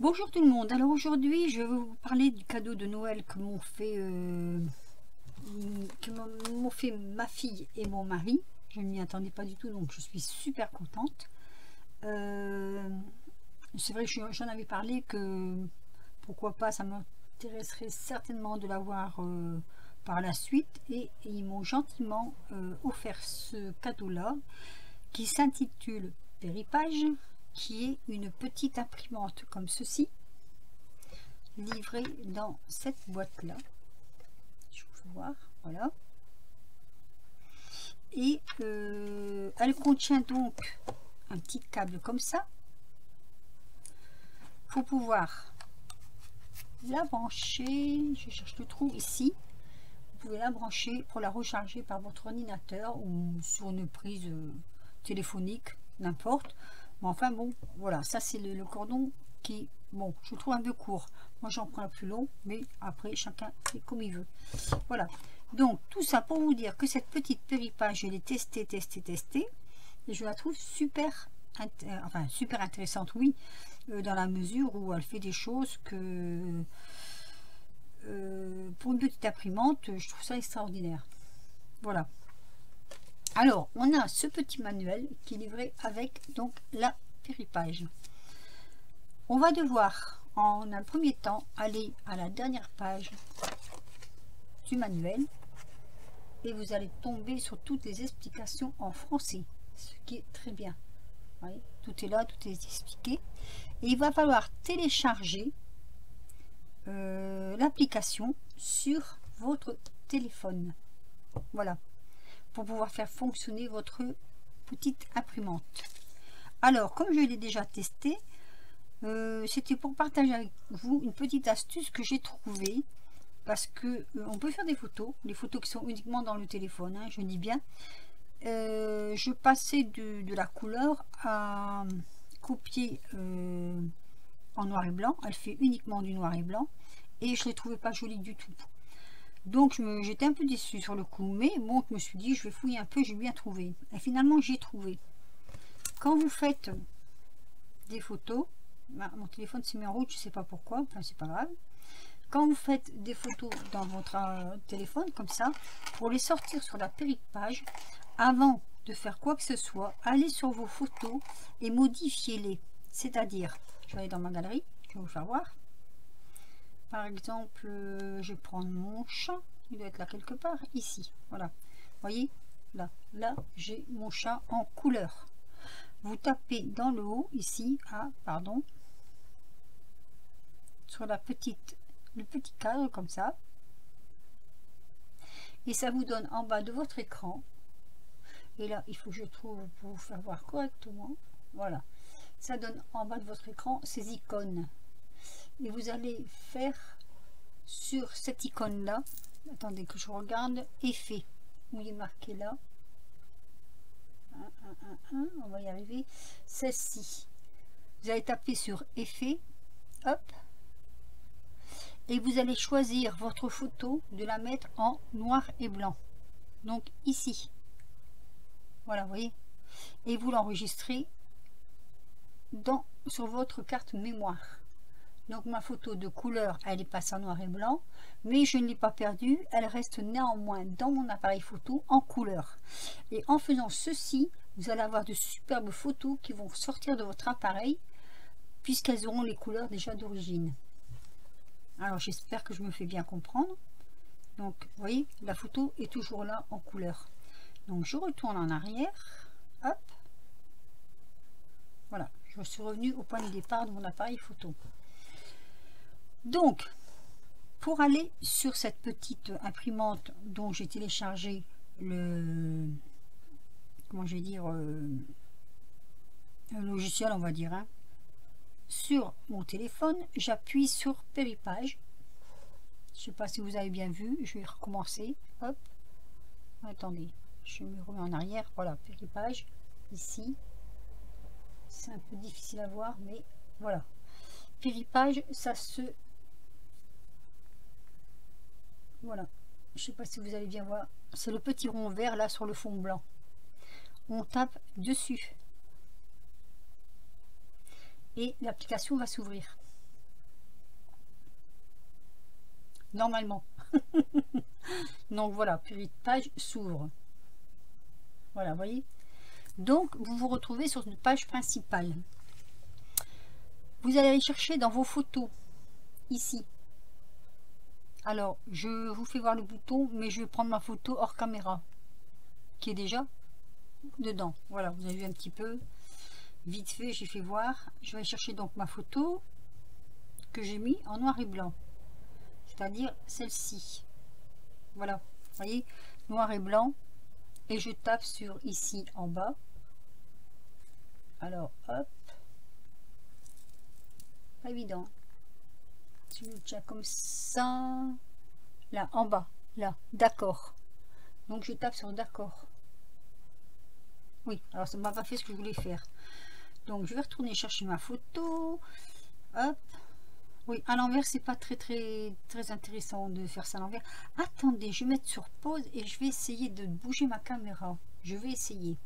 Bonjour tout le monde. Alors aujourd'hui je vais vous parler du cadeau de Noël que m'ont fait ma fille et mon mari. Je ne m'y attendais pas du tout, donc je suis super contente. C'est vrai que j'en avais parlé, que pourquoi pas, ça m'intéresserait certainement de l'avoir par la suite, et ils m'ont gentiment offert ce cadeau là qui s'intitule Péripage, qui est une petite imprimante comme ceci, livrée dans cette boîte là. Je vous fais voir, voilà. Et elle contient donc un petit câble comme ça pour pouvoir la brancher. Je cherche le trou ici. Vous pouvez la brancher pour la recharger par votre ordinateur ou sur une prise téléphonique, n'importe. Mais enfin bon, voilà, ça c'est le cordon qui, bon, je trouve un peu court. Moi j'en prends un plus long, mais après chacun fait comme il veut. Voilà, donc tout ça pour vous dire que cette petite Péripage, je l'ai testée, et je la trouve super, super intéressante, oui, dans la mesure où elle fait des choses que pour une petite imprimante, je trouve ça extraordinaire. Voilà. Alors, on a ce petit manuel qui est livré avec donc la Péripage. On va devoir, en un premier temps, aller à la dernière page du manuel et vous allez tomber sur toutes les explications en français, ce qui est très bien. Vous voyez, tout est là, tout est expliqué. Et il va falloir télécharger l'application sur votre téléphone. Voilà, pour pouvoir faire fonctionner votre petite imprimante. Alors, comme je l'ai déjà testé, c'était pour partager avec vous une petite astuce que j'ai trouvée, parce que on peut faire des photos, les photos qui sont uniquement dans le téléphone, hein, je dis bien. Je passais de la couleur à copier en noir et blanc. Elle fait uniquement du noir et blanc et je ne les trouvais pas jolies du tout. Donc j'étais un peu déçue sur le coup, mais bon, je me suis dit je vais fouiller un peu, j'ai bien trouvé. Et finalement j'ai trouvé. Quand vous faites des photos, mon téléphone s'est mis en route, je sais pas pourquoi, enfin c'est pas grave. Quand vous faites des photos dans votre téléphone comme ça, pour les sortir sur la Péripage, avant de faire quoi que ce soit, allez sur vos photos et modifiez-les. C'est-à-dire, je vais aller dans ma galerie, je vais vous faire voir. Par exemple, je vais prendre mon chat, il doit être là quelque part, ici. Voilà, vous voyez, là j'ai mon chat en couleur. Vous tapez dans le haut, ici, pardon, sur le petit cadre comme ça, et ça vous donne en bas de votre écran. Et là, il faut que je trouve pour vous faire voir correctement. Voilà, ça donne en bas de votre écran ces icônes. Et vous allez faire sur cette icône là, attendez que je regarde, effet, où il est marqué là. On va y arriver. Celle-ci, vous allez taper sur effet, hop, et vous allez choisir votre photo, de la mettre en noir et blanc. Donc ici, voilà, vous voyez, et vous l'enregistrez sur votre carte mémoire. Donc ma photo de couleur, elle est passée en noir et blanc, mais je ne l'ai pas perdue, elle reste néanmoins dans mon appareil photo en couleur. Et en faisant ceci, vous allez avoir de superbes photos qui vont sortir de votre appareil, puisqu'elles auront les couleurs déjà d'origine. Alors j'espère que je me fais bien comprendre. Donc vous voyez, la photo est toujours là en couleur. Donc je retourne en arrière, hop, voilà, je suis revenue au point de départ de mon appareil photo. Donc pour aller sur cette petite imprimante dont j'ai téléchargé le, comment je vais dire, le logiciel, on va dire, hein, sur mon téléphone, j'appuie sur Péripage. Je sais pas si vous avez bien vu, je vais recommencer, hop, attendez, je me remets en arrière, voilà, Péripage, ici, c'est un peu difficile à voir, mais voilà, Péripage, ça se, voilà, je sais pas si vous allez bien voir, c'est le petit rond vert là sur le fond blanc, on tape dessus et l'application va s'ouvrir. normalement. Donc voilà, puis page s'ouvre. Voilà, vous voyez. Donc vous vous retrouvez sur une page principale. Vous allez aller chercher dans vos photos, ici. Alors, je vous fais voir le bouton, mais je vais prendre ma photo hors caméra, qui est déjà dedans. Voilà, vous avez vu un petit peu, vite fait, j'ai fait voir. Je vais chercher donc ma photo que j'ai mis en noir et blanc, c'est-à-dire celle-ci. Voilà, vous voyez, noir et blanc, et je tape sur ici en bas. Alors, hop, pas évident. Je le tiens comme ça, là, en bas, là, d'accord. Donc je tape sur d'accord. Oui, alors ça m'a pas fait ce que je voulais faire. Donc je vais retourner chercher ma photo. Hop. Oui, à l'envers, c'est pas très intéressant de faire ça à l'envers. Attendez, je vais mettre sur pause et je vais essayer de bouger ma caméra. Je vais essayer.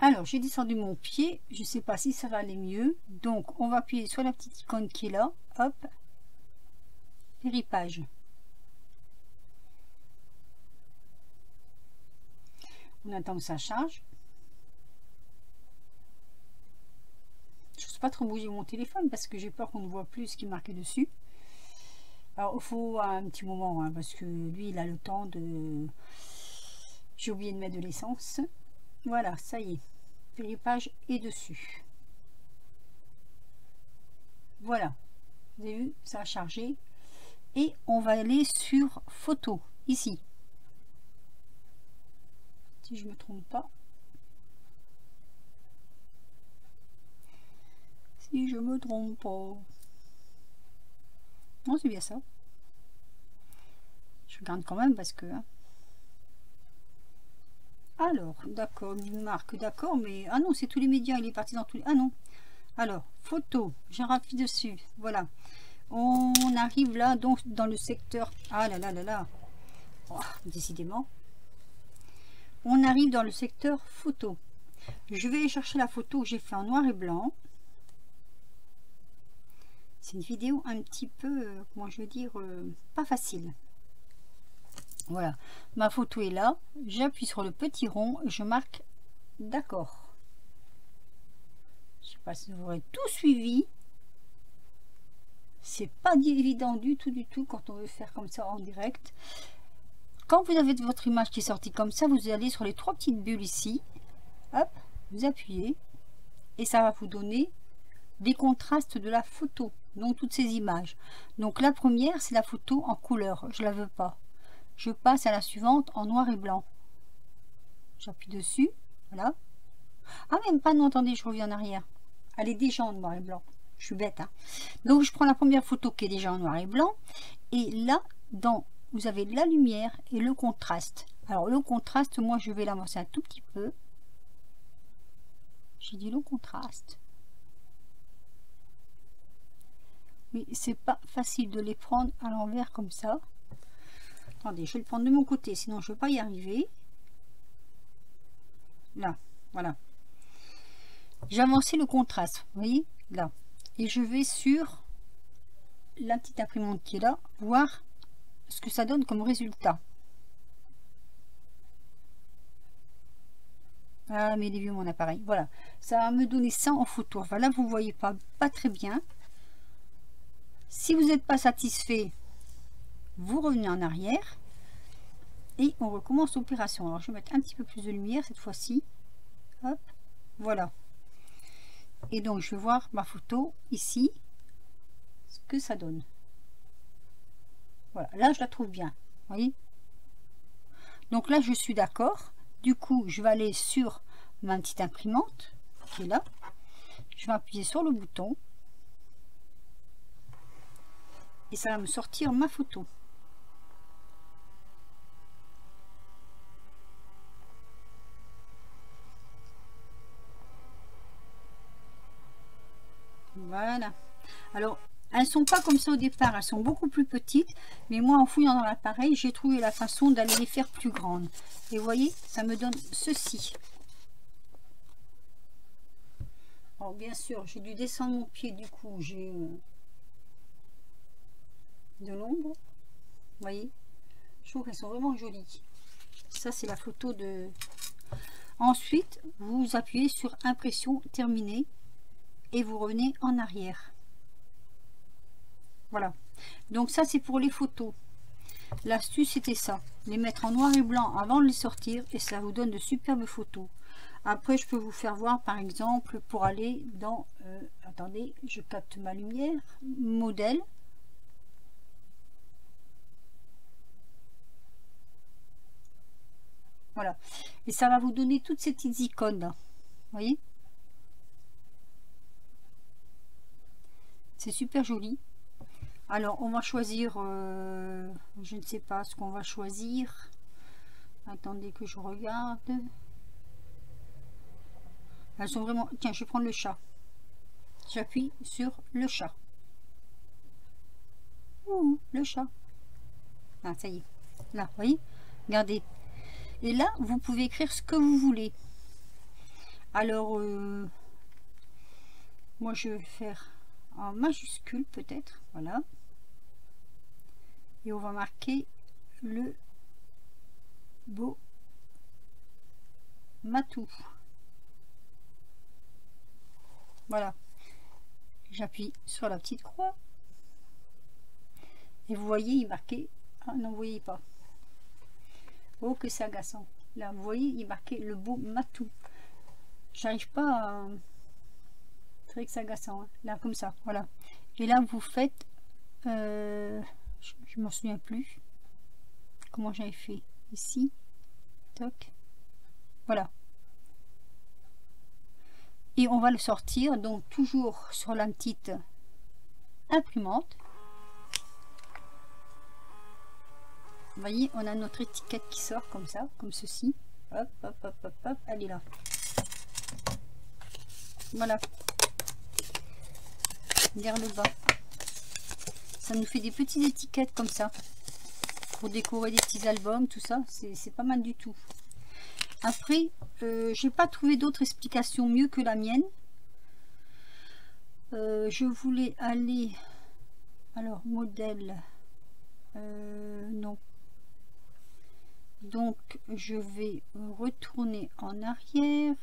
Alors, j'ai descendu mon pied. Je sais pas si ça va aller mieux. Donc, on va appuyer sur la petite icône qui est là. Hop. Péripage. On attend que ça charge. Je ne sais pas trop bouger mon téléphone parce que j'ai peur qu'on ne voit plus ce qui est marqué dessus. Alors il faut un petit moment hein, parce que lui il a le temps de... J'ai oublié de mettre de l'essence. Voilà, ça y est. Péripage est dessus. Voilà. Vous avez vu, ça a chargé. Et on va aller sur photo, ici. Si je ne me trompe pas. Si je me trompe pas. Non, c'est bien ça. Je regarde quand même parce que... Hein. Alors, d'accord, il marque, d'accord, mais... Ah non, c'est tous les médias, il est parti dans tous les... Ah non. Alors, photo, j'ai rapide dessus, voilà. On arrive là, donc, dans le secteur... Ah là là là là. Oh, décidément. On arrive dans le secteur photo. Je vais chercher la photo que j'ai fait en noir et blanc. C'est une vidéo un petit peu, comment je veux dire, pas facile. Voilà, ma photo est là. J'appuie sur le petit rond et je marque d'accord. Je sais pas si vous aurez tout suivi. C'est pas évident du tout quand on veut faire comme ça en direct. Quand vous avez votre image qui est sortie comme ça, vous allez sur les trois petites bulles ici. Hop, vous appuyez et ça va vous donner des contrastes de la photo, donc toutes ces images. Donc la première, c'est la photo en couleur. Je la veux pas. Je passe à la suivante en noir et blanc. J'appuie dessus, voilà. Ah même pas, non, attendez, je reviens en arrière. Elle est déjà en noir et blanc. Je suis bête, hein. Donc je prends la première photo qui est déjà en noir et blanc. Et là, vous avez la lumière et le contraste. Alors le contraste, moi je vais l'avancer un tout petit peu. J'ai dit le contraste. Oui, c'est pas facile de les prendre à l'envers comme ça. Attendez, je vais le prendre de mon côté, sinon je ne vais pas y arriver. Là, voilà. J'ai avancé le contraste, vous voyez, là. Et je vais sur la petite imprimante qui est là, voir ce que ça donne comme résultat. Ah, mais il est vieux mon appareil. Voilà, ça va me donner ça en photo. Enfin, là, vous voyez pas très bien. Si vous n'êtes pas satisfait, vous revenez en arrière et on recommence l'opération. Alors, je vais mettre un petit peu plus de lumière cette fois-ci. Hop, voilà. Et donc, je vais voir ma photo ici, ce que ça donne. Voilà, là, je la trouve bien. Vous voyez? Donc là, je suis d'accord. Du coup, je vais aller sur ma petite imprimante qui est là. Je vais appuyer sur le bouton. Et ça va me sortir ma photo. Voilà. Alors, elles sont pas comme ça au départ, elles sont beaucoup plus petites. Mais moi, en fouillant dans l'appareil, j'ai trouvé la façon d'aller les faire plus grandes. Et vous voyez, ça me donne ceci. Alors, bien sûr, j'ai dû descendre mon pied, du coup, j'ai... de l'ombre. Vous voyez, je trouve qu'elles sont vraiment jolies. Ça, c'est la photo de... Ensuite, vous appuyez sur impression terminée et vous revenez en arrière. Voilà. Donc ça, c'est pour les photos. L'astuce, c'était ça. Les mettre en noir et blanc avant de les sortir et ça vous donne de superbes photos. Après, je peux vous faire voir, par exemple, pour aller dans... attendez, je capte ma lumière. Modèle. Voilà. Et ça va vous donner toutes ces petites icônes là. Vous voyez? C'est super joli. Alors, on va choisir... je ne sais pas ce qu'on va choisir. Attendez que je regarde. Elles sont vraiment... Tiens, je vais prendre le chat. J'appuie sur le chat. Ouh, le chat. Ah, ça y est. Là, vous voyez? Regardez. Et là, vous pouvez écrire ce que vous voulez. Alors, moi, je vais faire en majuscule, peut-être. Voilà. Et on va marquer le beau matou. Voilà. J'appuie sur la petite croix. Et vous voyez, il marquait... Ah, non, vous voyez pas. Oh, que c'est agaçant. Là, vous voyez, il marquait le beau matou. J'arrive pas à... C'est vrai que c'est agaçant. Hein. Là, comme ça, voilà. Et là, vous faites... je m'en souviens plus. Comment j'avais fait ici. Toc. Voilà. Et on va le sortir, donc toujours sur la petite imprimante. Vous voyez, on a notre étiquette qui sort comme ça, comme ceci. Hop, hop, hop, hop, hop, elle est là. Voilà. Vers le bas. Ça nous fait des petites étiquettes comme ça. Pour décorer des petits albums, tout ça. C'est pas mal du tout. Après, j'ai pas trouvé d'autres explications mieux que la mienne. Je voulais aller... Alors, modèle... non. Donc, je vais retourner en arrière.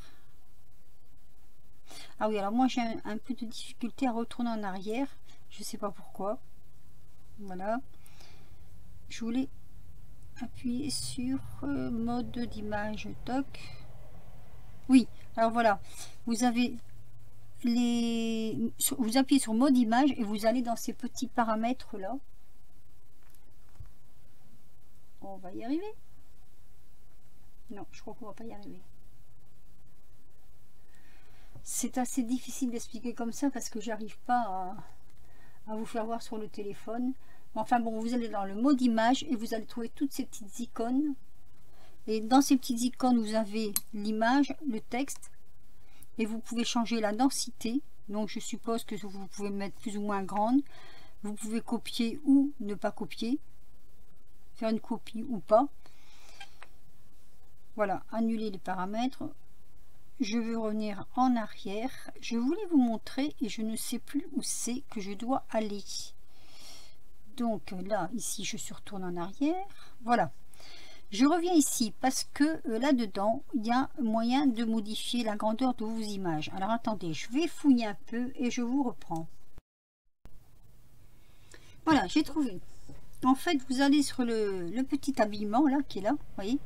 Ah oui, alors moi, j'ai un peu de difficulté à retourner en arrière. Je sais pas pourquoi. Voilà. Je voulais appuyer sur mode d'image. Toc. Oui, alors voilà. Vous avez les... Vous appuyez sur mode image et vous allez dans ces petits paramètres là. On va y arriver. Non, je crois qu'on va pas y arriver. C'est assez difficile d'expliquer comme ça parce que j'arrive pas à vous faire voir sur le téléphone. Enfin bon, vous allez dans le mode image et vous allez trouver toutes ces petites icônes. Et dans ces petites icônes, vous avez l'image, le texte. Et vous pouvez changer la densité. Donc je suppose que vous pouvez mettre plus ou moins grande. Vous pouvez copier ou ne pas copier. Faire une copie ou pas. Voilà, annuler les paramètres. Je veux revenir en arrière. Je voulais vous montrer et je ne sais plus où c'est que je dois aller. Donc là, ici, je suis retourne en arrière. Voilà. Je reviens ici parce que là-dedans, il y a moyen de modifier la grandeur de vos images. Alors attendez, je vais fouiller un peu et je vous reprends. Voilà, j'ai trouvé. En fait, vous allez sur le petit habillement là qui est là, vous voyez.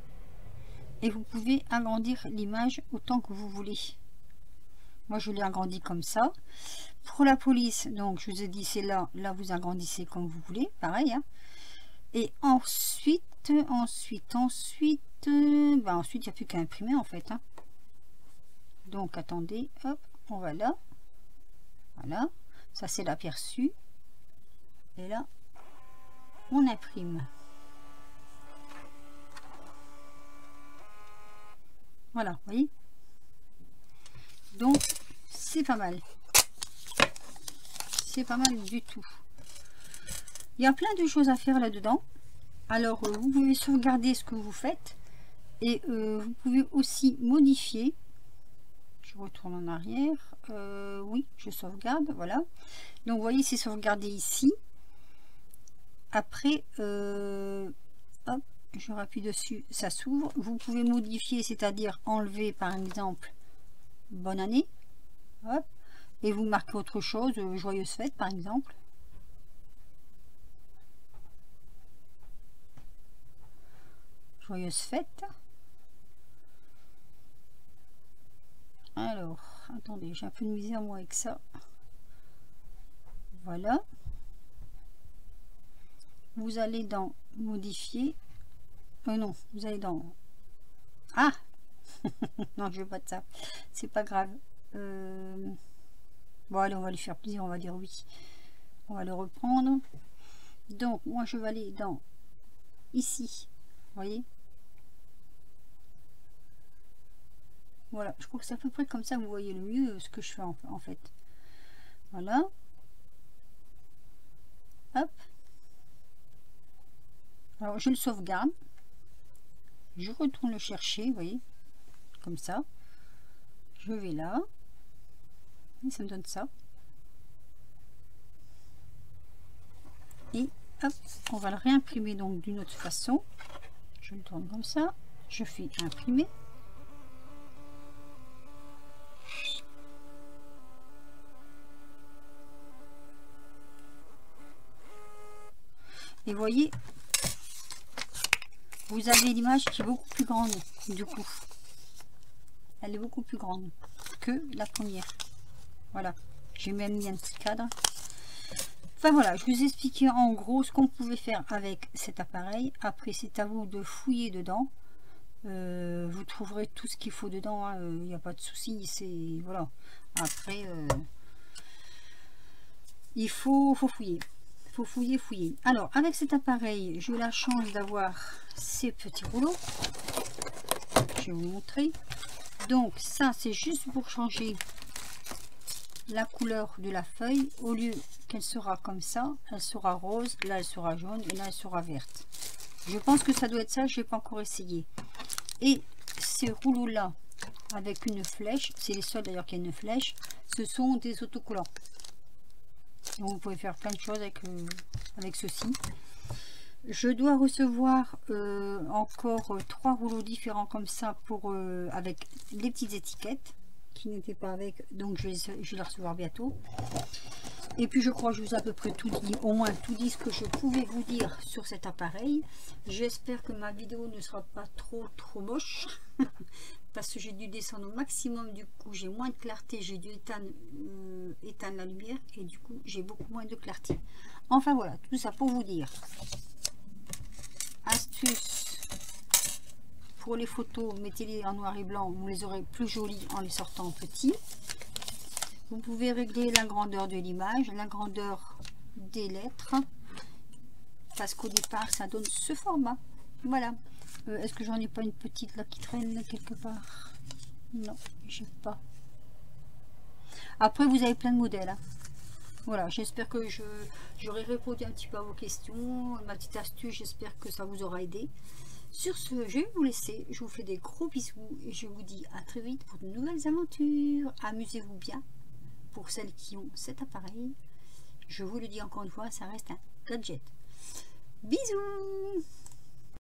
Et vous pouvez agrandir l'image autant que vous voulez. Moi, je l'ai agrandi comme ça. Pour la police, donc, je vous ai dit, c'est là. Là, vous agrandissez comme vous voulez. Pareil. Hein. Et ensuite, ensuite, il n'y a plus qu'à imprimer, en fait. Hein. Donc, attendez. Hop, on va là. Voilà. Ça, c'est l'aperçu. Et là, on imprime. Voilà, vous voyez. Donc, c'est pas mal. C'est pas mal du tout. Il y a plein de choses à faire là-dedans. Alors, vous pouvez sauvegarder ce que vous faites. Et vous pouvez aussi modifier. Je retourne en arrière. Oui, je sauvegarde. Voilà. Donc, vous voyez, c'est sauvegardé ici. après, hop, je rappuie dessus, ça s'ouvre. Vous pouvez modifier, c'est-à-dire enlever par exemple bonne année, hop, et vous marquez autre chose, joyeuse fête par exemple. Joyeuse fête. Alors, attendez, j'ai un peu de misère moi avec ça. Voilà. Vous allez dans modifier. Non, vous allez dans... Ah non, je veux pas de ça. C'est pas grave. Bon, allez, on va lui faire plaisir, on va dire oui. On va le reprendre. Donc, moi, je vais aller dans... Ici. Vous voyez? Voilà, je crois que c'est à peu près comme ça, vous voyez le mieux ce que je fais en fait. Voilà. Hop. Alors, je le sauvegarde. Je retourne le chercher, vous voyez, comme ça. Je vais là. Et ça me donne ça. Et hop, on va le réimprimer donc d'une autre façon. Je le tourne comme ça. Je fais imprimer. Et voyez, vous avez l'image qui est beaucoup plus grande du coup. Elle est beaucoup plus grande que la première. Voilà, j'ai même mis un petit cadre. Enfin voilà, je vous ai expliqué en gros ce qu'on pouvait faire avec cet appareil. Après, c'est à vous de fouiller dedans. Vous trouverez tout ce qu'il faut dedans, il n'y a pas de souci. C'est voilà. Après, il faut fouiller. Faut fouiller. Alors, avec cet appareil, j'ai eu la chance d'avoir ces petits rouleaux. Je vais vous montrer. Donc, ça, c'est juste pour changer la couleur de la feuille. Au lieu qu'elle sera comme ça, elle sera rose. Là, elle sera jaune. Et là, elle sera verte. Je pense que ça doit être ça. Je n'ai pas encore essayé. Et ces rouleaux-là, avec une flèche, c'est les seuls d'ailleurs qui a une flèche, ce sont des autocollants. Donc vous pouvez faire plein de choses avec ceci. Je dois recevoir encore 3 rouleaux différents comme ça pour avec les petites étiquettes qui n'étaient pas avec, donc je vais les recevoir bientôt. Et puis je crois que je vous ai à peu près tout dit, au moins tout dit ce que je pouvais vous dire sur cet appareil. J'espère que ma vidéo ne sera pas trop moche parce que j'ai dû descendre au maximum, du coup j'ai moins de clarté, j'ai dû éteindre la lumière et du coup j'ai beaucoup moins de clarté. Enfin voilà, tout ça pour vous dire, astuce pour les photos, mettez-les en noir et blanc, vous les aurez plus jolies en les sortant en petit. Vous pouvez régler la grandeur de l'image, la grandeur des lettres, parce qu'au départ ça donne ce format. Voilà. Est-ce que j'en ai pas une petite là qui traîne quelque part? Non, j'ai pas. Après vous avez plein de modèles, hein. Voilà, j'espère que j'aurai répondu un petit peu à vos questions, ma petite astuce, j'espère que ça vous aura aidé. Sur ce, je vais vous laisser, je vous fais des gros bisous et je vous dis à très vite pour de nouvelles aventures. Amusez-vous bien. Pour celles qui ont cet appareil, je vous le dis encore une fois, ça reste un gadget. Bisous!